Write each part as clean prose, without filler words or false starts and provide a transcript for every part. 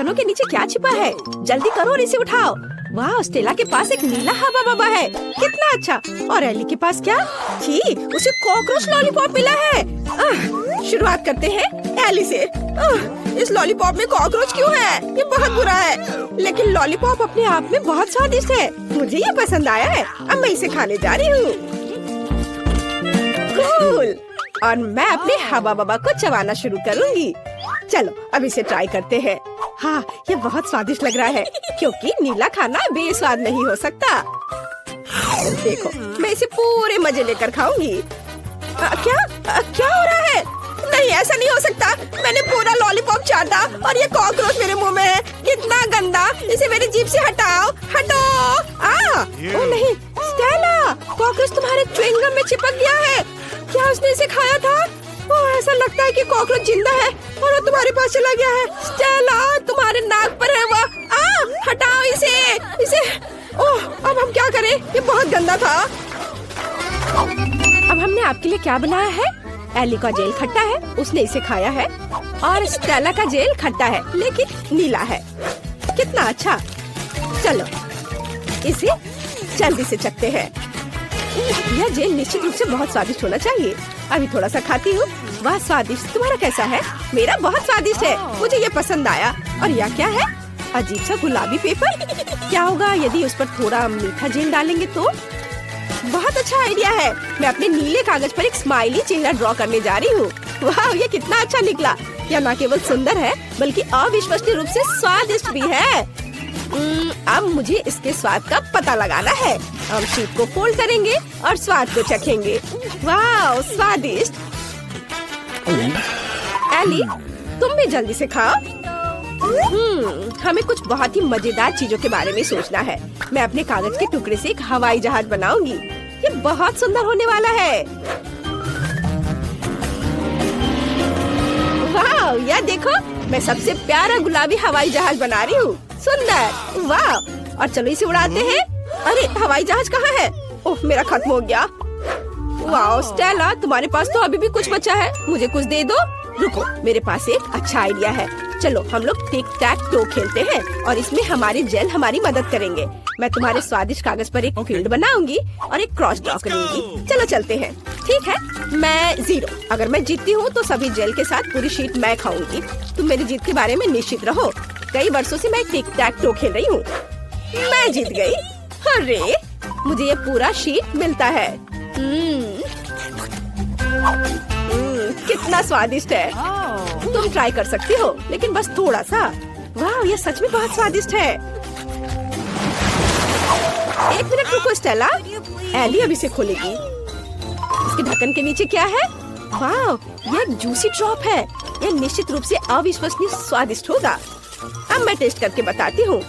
ढक्कनों के नीचे क्या छिपा है? जल्दी करो और इसे उठाओ। वाह, स्टेला के पास एक नीला हवा बबा है, कितना अच्छा। और एली के पास क्या? छी, उसे कॉकरोच लॉलीपॉप मिला है। शुरुआत करते हैं एली से। इस लॉलीपॉप में कॉकरोच क्यों है? ये बहुत बुरा है। लेकिन लॉलीपॉप अपने आप में बहुत स्वादिष्ट है, मुझे ये पसंद आया है। अब मैं इसे खाने जा रही हूँ। कूल। और मैं अपने हवा बबा को चबाना शुरू करूँगी। चलो अब इसे ट्राई करते हैं। हाँ, ये बहुत स्वादिष्ट लग रहा है, क्योंकि नीला खाना बेस्वाद नहीं हो सकता। देखो, मैं इसे पूरे मजे लेकर खाऊंगी। क्या हो रहा है? नहीं, ऐसा नहीं हो सकता। मैंने पूरा लॉलीपॉप चाटा और ये कॉकरोच मेरे मुंह में है। कितना गंदा! इसे मेरी जीभ से हटाओ, हटो! ओ नहीं, स्टेला, कॉकरोच तुम्हारे च्युइंगम में चिपक गया है। क्या उसने इसे खाया था? ओह, ऐसा लगता है कि कॉकरोच जिंदा है और वो तुम्हारे पास चला गया है। स्टेला, तुम्हारे नाक पर है वो। हटाओ इसे। ओह, अब हम क्या करें? ये बहुत गंदा था। अब हमने आपके लिए क्या बनाया है? एली का जेल खट्टा है, उसने इसे खाया है। और स्टेला का जेल खट्टा है, लेकिन नीला है। कितना अच्छा। चलो इसे जल्दी से चखते हैं। यह जेल निश्चित रूप से बहुत स्वादिष्ट होना चाहिए। अभी थोड़ा सा खाती हूँ। वाह, स्वादिष्ट। तुम्हारा कैसा है? मेरा बहुत स्वादिष्ट है, मुझे ये पसंद आया। और यह क्या है? अजीब सा गुलाबी पेपर। क्या होगा यदि उस पर थोड़ा मीठा जेल डालेंगे तो? बहुत अच्छा आइडिया है। मैं अपने नीले कागज पर एक स्माइली चेहरा ड्रॉ करने जा रही हूँ। वाह, ये कितना अच्छा निकला। यह न केवल सुंदर है, बल्कि अविश्वसनीय रूप से स्वादिष्ट भी है। अब मुझे इसके स्वाद का पता लगाना है। हम शीट को फोल्ड करेंगे और स्वाद को चखेंगे। वाह, स्वादिष्ट। एली, तुम भी जल्दी से खाओ। हमें कुछ बहुत ही मजेदार चीजों के बारे में सोचना है। मैं अपने कागज के टुकड़े से एक हवाई जहाज बनाऊंगी। ये बहुत सुंदर होने वाला है। वाह, यह देखो, मैं सबसे प्यारा गुलाबी हवाई जहाज बना रही हूँ। सुंदर। वाह, और चलो इसे उड़ाते हैं। अरे, हवाई जहाज कहाँ है? ओह, मेरा खत्म हो गया। वाह स्टेला, तुम्हारे पास तो अभी भी कुछ बचा है, मुझे कुछ दे दो। रुको, मेरे पास एक अच्छा आइडिया है। चलो हम लोग टिक टैक टो खेलते हैं और इसमें हमारे जेल हमारी मदद करेंगे। मैं तुम्हारे स्वादिष्ट कागज पर एक फील्ड बनाऊंगी और एक क्रॉस ड्रॉ करूंगी। चलो चलते हैं। ठीक है, मैं 0। अगर मैं जीतती हूँ तो सभी जेल के साथ पूरी शीट मैं खाऊंगी। तुम मेरी जीत के बारे में निश्चित रहो। कई वर्षों से मैं टिक टैक टो खेल रही हूँ। मैं जीत गई। अरे, मुझे ये पूरा शीट मिलता है। कितना स्वादिष्ट है। तुम ट्राई कर सकती हो, लेकिन बस थोड़ा सा। वाह, ये सच में बहुत स्वादिष्ट है। एक मिनट रुको स्टेला, एली अभी से खोलेगी। इसके ढक्कन के नीचे क्या है? वाह, ये एक जूसी ड्रॉप है। यह निश्चित रूप से अविश्वसनीय स्वादिष्ट होगा। अब मैं टेस्ट करके बताती हूँ।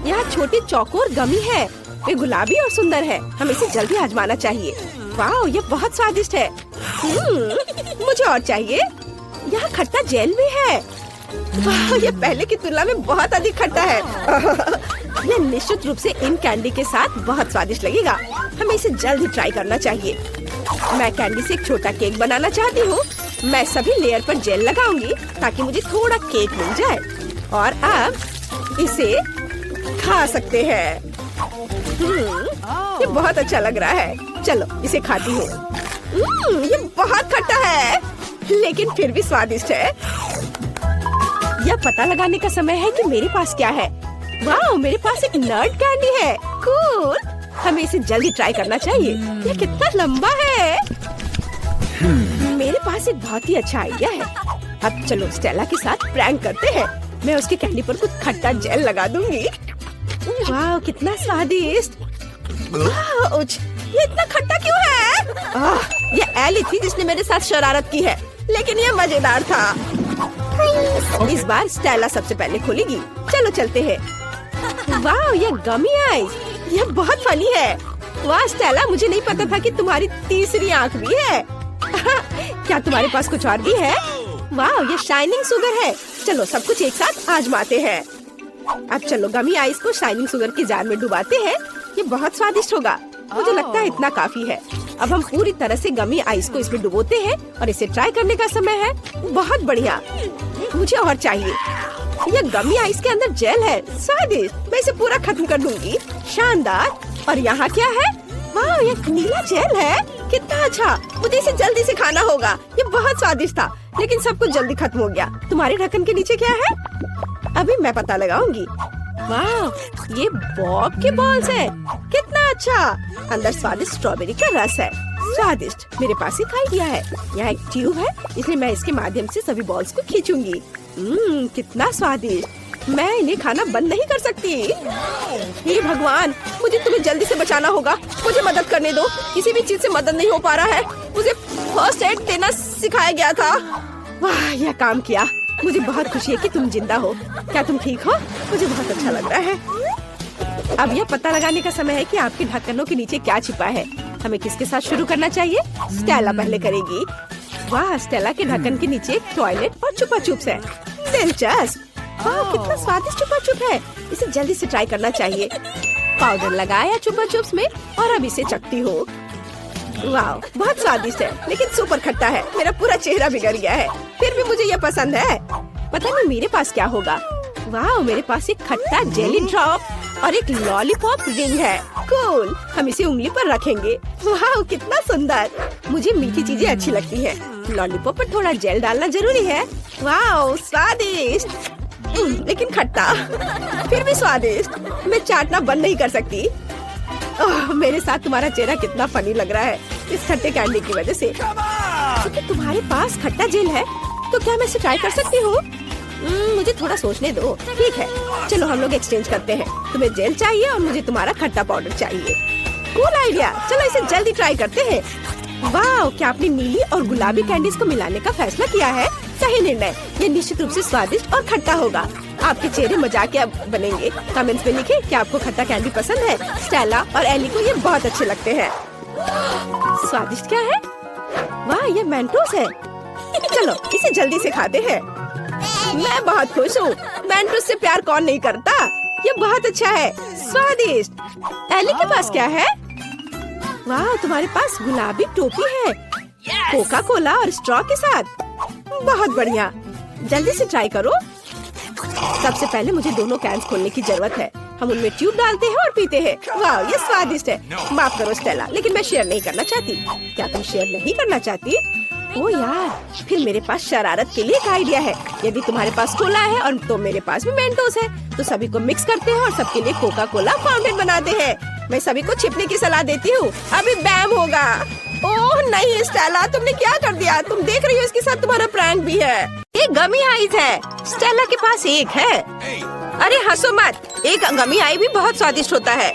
यह छोटी चौकोर गमी है। वे गुलाबी और सुंदर है। हमें इसे जल्दी आजमाना चाहिए। वाह, ये बहुत स्वादिष्ट है। मुझे और चाहिए। यहाँ खट्टा जेल भी है। वाह, ये पहले की तुलना में बहुत अधिक खट्टा है। यह निश्चित रूप से इन कैंडी के साथ बहुत स्वादिष्ट लगेगा। हमें इसे जल्दी ट्राई करना चाहिए। मैं कैंडी से एक छोटा केक बनाना चाहती हूँ। मैं सभी लेयर पर जेल लगाऊंगी ताकि मुझे थोड़ा केक मिल जाए। और अब इसे खा सकते हैं। ये बहुत अच्छा लग रहा है। चलो इसे खाती हूँ। ये बहुत खट्टा है, लेकिन फिर भी स्वादिष्ट है। यह पता लगाने का समय है कि मेरे पास क्या है। वाह, मेरे पास एक नट कैंडी है। कूल। हमें इसे जल्दी ट्राई करना चाहिए। यह कितना लंबा है। मेरे पास एक बहुत ही अच्छा आइडिया है। अब चलो स्टेला के साथ प्रैंक करते हैं। मैं उसके कैंडी पर कुछ खट्टा जेल लगा दूंगी। वाह, कितना स्वादिष्ट। ये इतना खट्टा क्यों है? ये एली थी जिसने मेरे साथ शरारत की है, लेकिन ये मजेदार था। इस बार स्टेला सबसे पहले खोलेगी। चलो चलते हैं। वाह, ये गमी आइस, ये बहुत फनी है। वाह स्टेला, मुझे नहीं पता था कि तुम्हारी तीसरी आंख भी है। क्या तुम्हारे पास कुछ और भी है? वाह, ये शाइनिंग शुगर है। चलो सब कुछ एक साथ आजमाते हैं। अब चलो गमी आइस को शाइनिंग शुगर की जार में डुबाते हैं। ये बहुत स्वादिष्ट होगा। मुझे लगता है इतना काफी है। अब हम पूरी तरह से गमी आइस को इसमें डुबोते हैं और इसे ट्राई करने का समय है। बहुत बढ़िया, मुझे और चाहिए। ये गमी आइस के अंदर जेल है, स्वादिष्ट। मैं इसे पूरा खत्म कर दूंगी। शानदार। और यहाँ क्या है? वाह, ये नीला जेल है, कितना अच्छा। मुझे इसे जल्दी से खाना होगा। ये बहुत स्वादिष्ट था, लेकिन सब कुछ जल्दी खत्म हो गया। तुम्हारे ढक्कन के नीचे क्या है? अभी मैं पता लगाऊंगी। वाह, ये बॉब के बॉल्स है, कितना अच्छा। अंदर स्वादिष्ट स्ट्रॉबेरी का रस है, स्वादिष्ट। मेरे पास एक आइडिया है। यहाँ एक ट्यूब है, इसलिए मैं इसके माध्यम से सभी बॉल्स को खींचूंगी। कितना स्वादिष्ट। मैं इन्हें खाना बंद नहीं कर सकती। हे भगवान, मुझे तुम्हें जल्दी से बचाना होगा। मुझे मदद करने दो। किसी भी चीज से मदद नहीं हो पा रहा है। मुझे फर्स्ट एड देना सिखाया गया था। वाह, यह काम किया। मुझे बहुत खुशी है कि तुम जिंदा हो। क्या तुम ठीक हो? मुझे बहुत अच्छा लग रहा है। अब यह पता लगाने का समय है कि आपके ढक्कनों के नीचे क्या छिपा है। हमें किसके साथ शुरू करना चाहिए? स्टेला पहले करेगी। वाह, स्टेला के ढक्कन के नीचे एक टॉयलेट और चुपा चुप्स है। दिलचस्प। वाह, कितना स्वादिष्ट चुपा चुप है। इसे जल्दी से ट्राई करना चाहिए। पाउडर लगाया चुपा चुप्स में और अब इसे चखती हो। वाह, बहुत स्वादिष्ट है, लेकिन सुपर खट्टा है। मेरा पूरा चेहरा बिगड़ गया है, फिर भी मुझे यह पसंद है। पता नहीं मेरे पास क्या होगा। वाह, मेरे पास एक खट्टा जेली ड्रॉप और एक लॉलीपॉप रिंग है। कूल, हम इसे उंगली पर रखेंगे। वाह, कितना सुंदर। मुझे मीठी चीजें अच्छी लगती है। लॉलीपॉप पर थोड़ा जेल डालना जरूरी है। वाह, स्वादिष्ट, लेकिन खट्टा, फिर भी स्वादिष्ट। मैं चाटना बंद नहीं कर सकती। मेरे साथ तुम्हारा चेहरा कितना फनी लग रहा है इस खट्टे कैंडी की वजह से। क्योंकि तुम्हारे पास खट्टा जेल है, तो क्या मैं इसे ट्राई कर सकती हूँ? मुझे थोड़ा सोचने दो। ठीक है, चलो हम लोग एक्सचेंज करते हैं। तुम्हें जेल चाहिए और मुझे तुम्हारा खट्टा पाउडर चाहिए। Cool idea. चलो इसे जल्दी ट्राई करते हैं। वाह, क्या आपने नीली और गुलाबी कैंडीज को मिलाने का फैसला किया है? सही निर्णय। ये निश्चित रूप से स्वादिष्ट और खट्टा होगा। आपके चेहरे मजाकिया बनेंगे। कमेंट्स में लिखें कि आपको खट्टा कैंडी पसंद है। स्टेला और एली को ये बहुत अच्छे लगते हैं। स्वादिष्ट क्या है? वाह, ये मेंटोस है। चलो इसे जल्दी से खाते हैं। मैं बहुत खुश हूँ। मेंटोस से प्यार कौन नहीं करता? ये बहुत अच्छा है, स्वादिष्ट। एली के पास क्या है? वाह, तुम्हारे पास गुलाबी टोपी है, कोका कोला और स्ट्रॉ के साथ। बहुत बढ़िया, जल्दी से ट्राई करो। सबसे पहले मुझे दोनों कैंस खोलने की जरूरत है। हम उनमें ट्यूब डालते हैं और पीते हैं। वाह, ये स्वादिष्ट है। माफ करो स्टेला, लेकिन मैं शेयर नहीं करना चाहती। क्या तुम शेयर नहीं करना चाहती? ओ यार, फिर मेरे पास शरारत के लिए एक आइडिया है। यदि तुम्हारे पास कोला है और तो मेरे पास भी मेंटोस है, तो सभी को मिक्स करते हैं और सबके लिए कोका कोला फाउंटेन बनाते हैं। मैं सभी को छिपने की सलाह देती हूँ। अभी बैम होगा। ओह नहीं स्टेला, तुमने क्या कर दिया? तुम देख रही हो इसके साथ तुम्हारा प्रैंक भी है। ये गमी आइस है, स्टेला के पास एक है। अरे हंसो मत, एक गमी आई भी बहुत स्वादिष्ट होता है।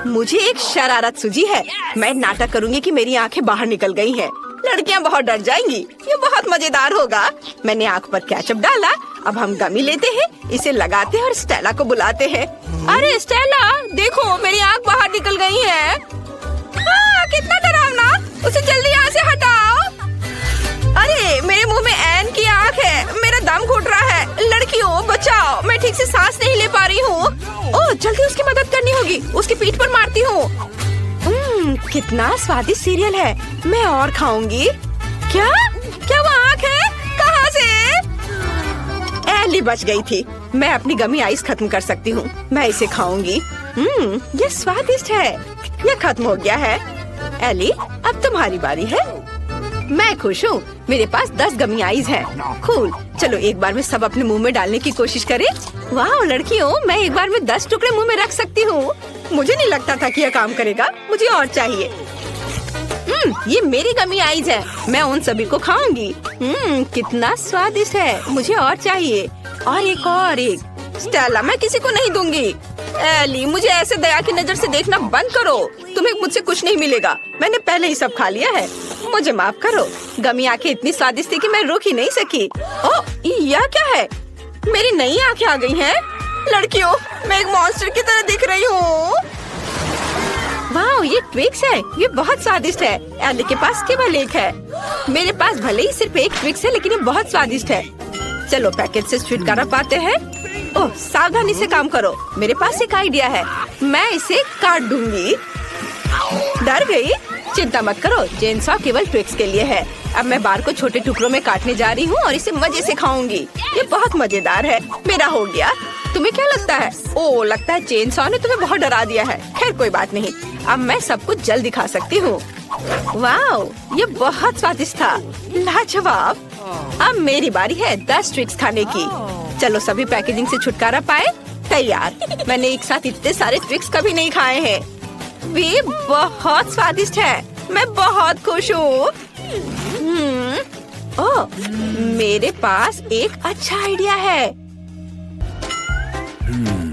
मुझे एक शरारत सूझी है। मैं नाटक करूँगी कि मेरी आंखें बाहर निकल गई हैं। लड़कियां बहुत डर जाएंगी। ये बहुत मजेदार होगा। मैंने आंख पर केचप डाला। अब हम गमी लेते हैं, इसे लगाते हैं और स्टेला को बुलाते हैं। अरे स्टेला, देखो मेरी आंख बाहर निकल गई है। कितना डरावना, उसे जल्दी यहाँ से हटाओ। अरे मेरे मुंह में एन की आंख है, मेरा दम घुट रहा है। लड़कियों बचाओ, मैं ठीक से सांस नहीं ले पा रही हूँ। ओह जल्दी उसकी मदद करनी होगी। उसकी पीठ पर मारती हूँ। कितना स्वादिष्ट सीरियल है, मैं और खाऊंगी। क्या क्या वो आँख है? कहाँ से? एली बच गई थी। मैं अपनी गमी आइस खत्म कर सकती हूँ। मैं इसे खाऊंगी। ये स्वादिष्ट है। ये खत्म हो गया है। एली, अब तुम्हारी बारी है। मैं खुश हूँ। मेरे पास 10 गमी आइस है। कूल, चलो एक बार में सब अपने मुंह में डालने की कोशिश करें। वाह लड़कियों, मैं एक बार में 10 टुकड़े मुंह में रख सकती हूँ। मुझे नहीं लगता था कि यह काम करेगा। मुझे और चाहिए। ये मेरी गमी आइस है। मैं उन सभी को खाऊंगी। कितना स्वादिष्ट है। मुझे और चाहिए। और एक। स्टेला, मैं किसी को नहीं दूंगी। एली, मुझे ऐसे दया की नजर से देखना बंद करो। तुम्हें मुझसे कुछ नहीं मिलेगा। मैंने पहले ही सब खा लिया है। मुझे माफ करो। गमी आंखें इतनी स्वादिष्ट थी कि मैं रोक ही नहीं सकी। ओह, यह क्या है? मेरी नई आंखें आ गई हैं। लड़कियों, मैं एक मॉन्स्टर की तरह दिख रही हूँ। वाह, ये ट्विक्स है। ये बहुत स्वादिष्ट है। एली के पास केवल एक है। मेरे पास भले ही सिर्फ एक ट्विक्स है, लेकिन ये बहुत स्वादिष्ट है। चलो पैकेट से छुटकारा पाते हैं। ओह, सावधानी से काम करो। मेरे पास एक आइडिया है। मैं इसे काट दूंगी। डर गई? चिंता मत करो, चेनसॉ केवल ट्विक्स के लिए है। अब मैं बार को छोटे टुकड़ों में काटने जा रही हूँ और इसे मजे से खाऊंगी। ये बहुत मजेदार है। मेरा हो गया। तुम्हें क्या लगता है? ओह, लगता है चेनसॉ ने तुम्हें बहुत डरा दिया है। खैर कोई बात नहीं, अब मैं सब कुछ जल्दी खा सकती हूँ। वाओ, ये बहुत स्वादिष्ट था, लाजवाब। अब मेरी बारी है 10 ट्विक्स खाने की। चलो सभी पैकेजिंग से छुटकारा पाए। तैयार। मैंने एक साथ इतने सारे ट्विक्स कभी नहीं खाए हैं। वे बहुत स्वादिष्ट है। मैं बहुत खुश हूँ। ओह, मेरे पास एक अच्छा आइडिया है।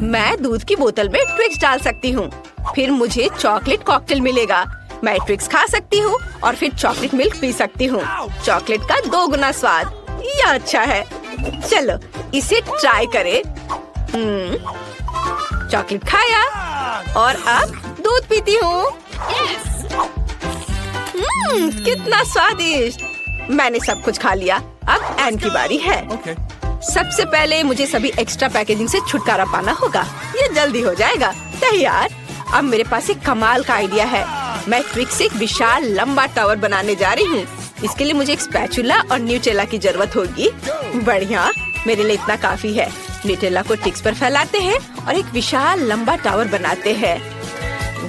मैं दूध की बोतल में ट्विक्स डाल सकती हूँ। फिर मुझे चॉकलेट कॉकटेल मिलेगा। मैं ट्विक्स खा सकती हूँ और फिर चॉकलेट मिल्क पी सकती हूँ। चॉकलेट का 2 गुना स्वाद। ये अच्छा है। चलो इसे ट्राई करें। चॉकलेट खाया और अब दूध पीती हूँ। कितना स्वादिष्ट। मैंने सब कुछ खा लिया। अब एन की बारी है। सबसे पहले मुझे सभी एक्स्ट्रा पैकेजिंग से छुटकारा पाना होगा। ये जल्दी हो जाएगा। तैयार। अब मेरे पास एक कमाल का आइडिया है। मैं ट्विक्स से एक विशाल लंबा टावर बनाने जा रही हूँ। इसके लिए मुझे एक स्पैचुला और न्यूटेला की जरूरत होगी। बढ़िया, मेरे लिए इतना काफी है। न्यूटेला को टिक्स पर फैलाते हैं और एक विशाल लंबा टावर बनाते हैं।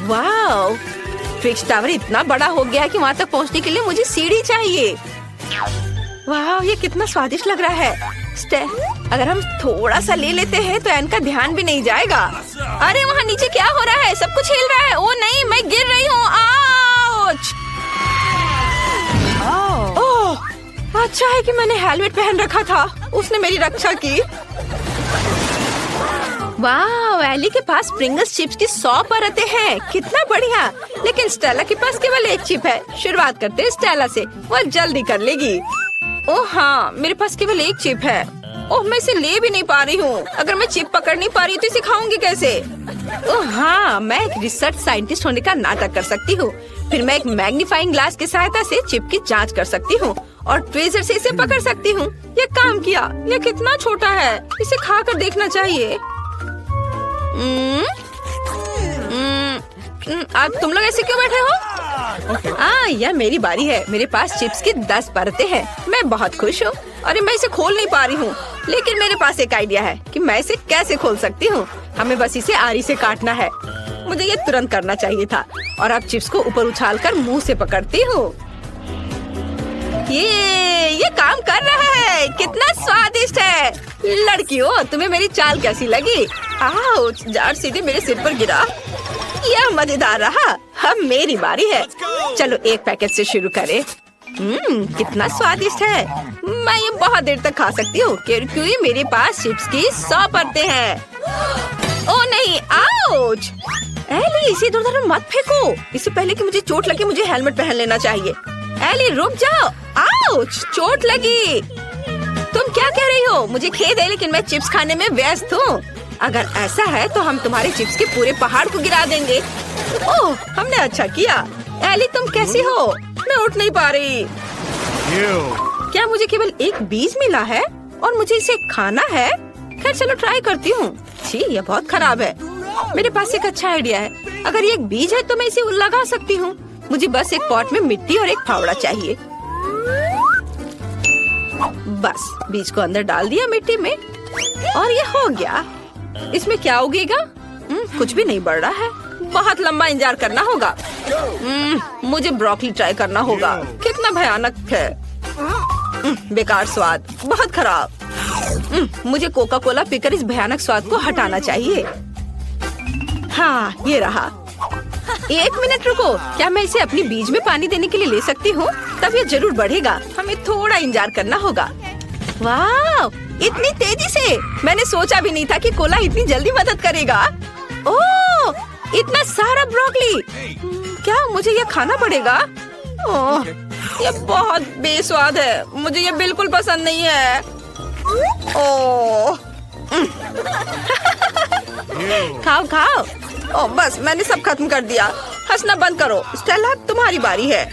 वाओ, ट्विक्स टावर इतना बड़ा हो गया है कि वहाँ तक पहुँचने के लिए मुझे सीढ़ी चाहिए। वाह, ये कितना स्वादिष्ट लग रहा है। अगर हम थोड़ा सा ले लेते हैं तो एन का ध्यान भी नहीं जाएगा। अरे वहाँ नीचे क्या हो रहा है? सब कुछ हिल रहा है। ओ नहीं, मैं गिर रही हूँ। आउच! ओह, अच्छा है कि मैंने हेलमेट पहन रखा था। उसने मेरी रक्षा की। वाह, एली के पास प्रिंगल्स चिप्स की 100 परतें हैं। कितना बढ़िया। लेकिन स्टेला के पास केवल एक चिप है। शुरुआत करते हैं स्टेला से। वह जल्दी कर लेगी। ओह हाँ, मेरे पास केवल एक चिप है। ओह, मैं इसे ले भी नहीं पा रही हूँ। अगर मैं चिप पकड़ नहीं पा रही तो इसे खाऊंगी कैसे? ओह हाँ, मैं एक रिसर्च साइंटिस्ट होने का नाटक कर सकती हूँ। फिर मैं एक मैग्नीफाइंग ग्लास की सहायता से चिप की जांच कर सकती हूँ और ट्वीजर से इसे पकड़ सकती हूँ। ये काम किया। ये कितना छोटा है। इसे खा कर देखना चाहिए। अब तुम लोग ऐसे क्यों बैठे हो? यह मेरी बारी है। मेरे पास चिप्स की 10 परतें हैं। मैं बहुत खुश हूँ। अरे मैं इसे खोल नहीं पा रही हूँ, लेकिन मेरे पास एक आइडिया है कि मैं इसे कैसे खोल सकती हूँ। हमें बस इसे आरी से काटना है। मुझे ये तुरंत करना चाहिए था। और अब चिप्स को ऊपर उछालकर मुंह से पकड़ती हूँ। ये काम कर रहा है। कितना स्वादिष्ट है। लड़कियों, तुम्हें मेरी चाल कैसी लगी? आउच! जार सीधे मेरे सिर पर गिरा। यह मजेदार रहा। अब मेरी बारी है। चलो एक पैकेट से शुरू करें। कितना स्वादिष्ट है। मैं ये बहुत देर तक खा सकती हूँ क्योंकि मेरे पास चिप्स की 100 परतें हैं। ओह नहीं, आउच! एली, इसे इधर-उधर मत फेंको। इससे पहले कि मुझे चोट लगे मुझे हेलमेट पहन लेना चाहिए। एली रुक जाओ। आउच! चोट लगी। तुम क्या कह रही हो? मुझे खेद है, लेकिन मैं चिप्स खाने में व्यस्त हूँ। अगर ऐसा है तो हम तुम्हारे चिप्स के पूरे पहाड़ को गिरा देंगे। ओह, हमने अच्छा किया। एली, तुम कैसी हो? मैं उठ नहीं पा रही। क्या मुझे केवल एक बीज मिला है और मुझे इसे खाना है? खैर चलो ट्राई करती हूँ। छी, ये बहुत खराब है। मेरे पास एक अच्छा आइडिया है। अगर ये एक बीज है तो मैं इसे लगा सकती हूँ। मुझे बस एक पॉट में मिट्टी और एक फावड़ा चाहिए। बस बीज को अंदर डाल दिया मिट्टी में और ये हो गया। इसमें क्या उगेगा? कुछ भी नहीं बढ़ रहा है। बहुत लंबा इंतजार करना होगा। मुझे ब्रोकली ट्राई करना होगा। कितना भयानक है। बेकार स्वाद, बहुत खराब। मुझे कोका कोला पीकर इस भयानक स्वाद को हटाना चाहिए। हाँ, ये रहा। 1 मिनट रुको। क्या मैं इसे अपनी बीज में पानी देने के लिए ले सकती हूँ? तब ये जरूर बढ़ेगा। हमें थोड़ा इंतजार करना होगा। वाह, इतनी तेजी से! मैंने सोचा भी नहीं था कि कोला इतनी जल्दी मदद करेगा। ओह, इतना सारा ब्रोकली! क्या मुझे ये खाना पड़ेगा? ओह, ये बहुत बेस्वाद है। मुझे ये बिल्कुल पसंद नहीं है। ओह, खाओ खाओ। ओह, बस मैंने सब खत्म कर दिया। हंसना बंद करो। स्टेला, तुम्हारी बारी है।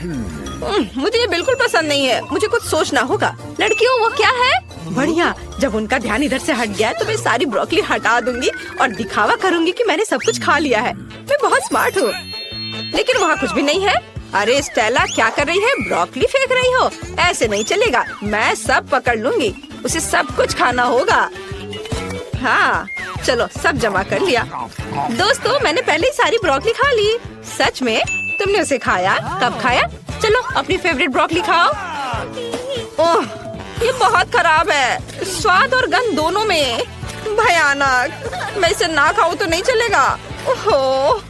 मुझे ये बिल्कुल पसंद नहीं है। मुझे कुछ सोचना होगा। लड़कियों, वो क्या है? बढ़िया। जब उनका ध्यान इधर से हट गया तो मैं सारी ब्रोकली हटा दूंगी और दिखावा करूंगी कि मैंने सब कुछ खा लिया है। मैं बहुत स्मार्ट हूँ। लेकिन वहाँ कुछ भी नहीं है। अरे स्टेला, क्या कर रही है? ब्रोकली फेंक रही हो? ऐसे नहीं चलेगा, मैं सब पकड़ लूंगी। उसे सब कुछ खाना होगा। हाँ चलो, सब जमा कर लिया। दोस्तों, मैंने पहले ही सारी ब्रोकली खा ली। सच में? तुमने उसे खाया? कब खाया? चलो अपनी फेवरेट ब्रोकली खाओ। ओह, ये बहुत खराब है, स्वाद और गंध दोनों में। भयानक। मैं इसे ना खाऊं तो नहीं चलेगा। ओहो,